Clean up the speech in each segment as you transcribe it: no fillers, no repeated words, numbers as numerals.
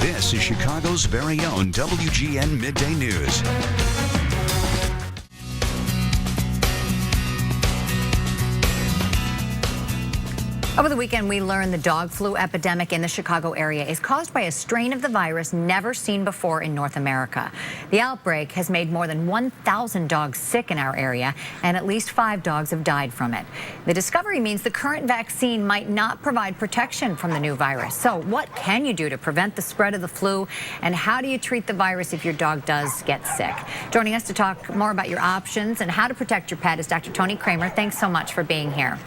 This is Chicago's very own WGN Midday News. Over the weekend, we learned the dog flu epidemic in the Chicago area is caused by a strain of the virus never seen before in North America. The outbreak has made more than 1,000 dogs sick in our area, and at least 5 dogs have died from it. The discovery means the current vaccine might not provide protection from the new virus. So what can you do to prevent the spread of the flu, and how do you treat the virus if your dog does get sick? Joining us to talk more about your options and how to protect your pet is Dr. Tony Kremer. Thanks so much for being here.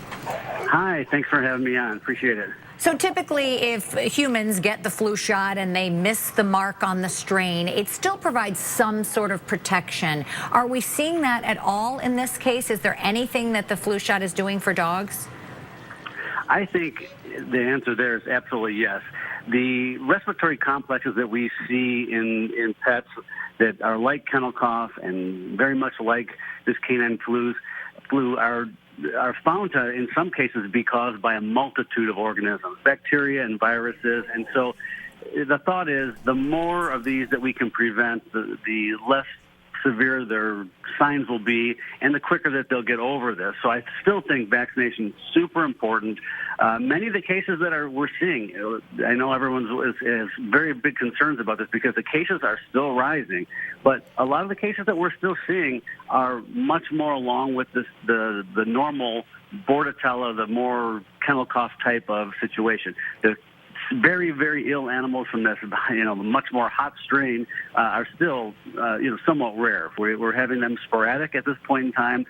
Hi, thanks for having me on. Appreciate it. So typically, if humans get the flu shot and they miss the mark on the strain, it still provides some sort of protection. Are we seeing that at all in this case? Is there anything that the flu shot is doing for dogs? I think the answer there is absolutely yes. The respiratory complexes that we see in pets that are like kennel cough and very much like this canine flu are found to, in some cases, be caused by a multitude of organisms, bacteria and viruses. And so the thought is the more of these that we can prevent, the less severe their signs will be, and the quicker that they'll get over this. So I still think vaccination is super important. Many of the cases that we're seeing, I know everyone has very big concerns about this because the cases are still rising, but a lot of the cases that we're still seeing are much more along with the normal Bordetella, the more kennel cough type of situation. The very, very ill animals from this, much more hot strain are still, somewhat rare. We're having them sporadic at this point in time.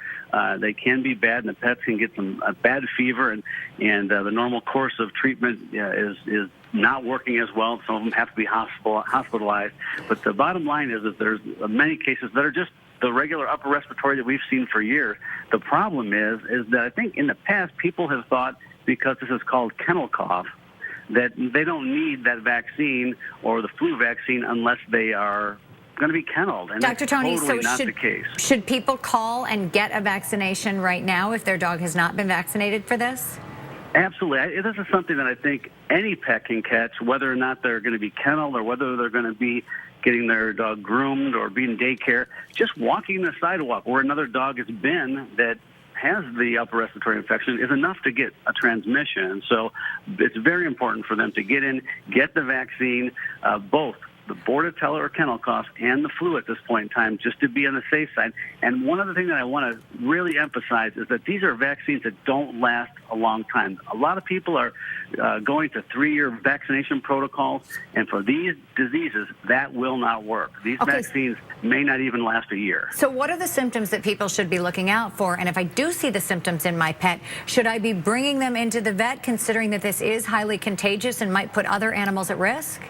They can be bad, and the pets can get some bad fever, and the normal course of treatment is not working as well. Some of them have to be hospitalized. But the bottom line is that there's many cases that are just the regular upper respiratory that we've seen for years. The problem is that I think in the past people have thought, because this is called kennel cough, that they don't need that vaccine or the flu vaccine unless they are going to be kenneled. And Dr. Tony, that's totally not the case. Should people call and get a vaccination right now if their dog has not been vaccinated for this? Absolutely. This is something that I think any pet can catch, whether or not they're going to be kenneled or whether they're going to be getting their dog groomed or being daycare. Just walking the sidewalk where another dog has been that has the upper respiratory infection is enough to get a transmission. So it's very important for them to get in, get the vaccine, both the Bordetella or kennel cough and the flu at this point in time, just to be on the safe side. And one other thing that I want to really emphasize is that these are vaccines that don't last a long time. A lot of people are going to 3-year vaccination protocols, and for these diseases, that will not work. These vaccines may not even last a year. So what are the symptoms that people should be looking out for? And if I do see the symptoms in my pet, should I be bringing them into the vet, considering that this is highly contagious and might put other animals at risk?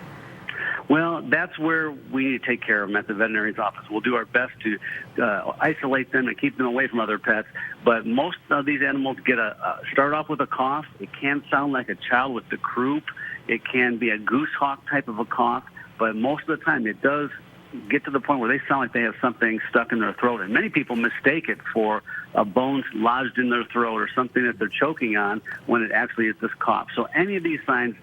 Well, that's where we need to take care of them at the veterinarian's office. We'll do our best to isolate them and keep them away from other pets. But most of these animals start off with a cough. It can sound like a child with the croup. It can be a goose hawk type of a cough. But most of the time, it does get to the point where they sound like they have something stuck in their throat. And many people mistake it for a bone lodged in their throat or something that they're choking on when it actually is this cough. So any of these signs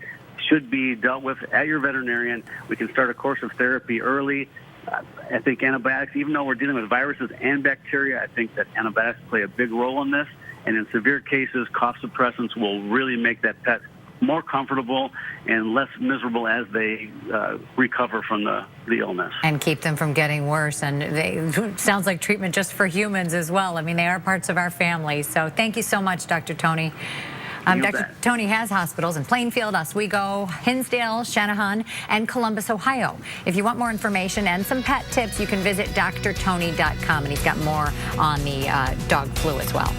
should be dealt with at your veterinarian. We can start a course of therapy early. I think antibiotics, even though we're dealing with viruses and bacteria, I think that antibiotics play a big role in this. And in severe cases, cough suppressants will really make that pet more comfortable and less miserable as they recover from the illness. And keep them from getting worse. And it sounds like treatment just for humans as well. I mean, they are parts of our family. So thank you so much, Dr. Tony. Dr. Tony has hospitals in Plainfield, Oswego, Hinsdale, Shanahan, and Columbus, Ohio. If you want more information and some pet tips, you can visit drtony.com, and he's got more on the dog flu as well.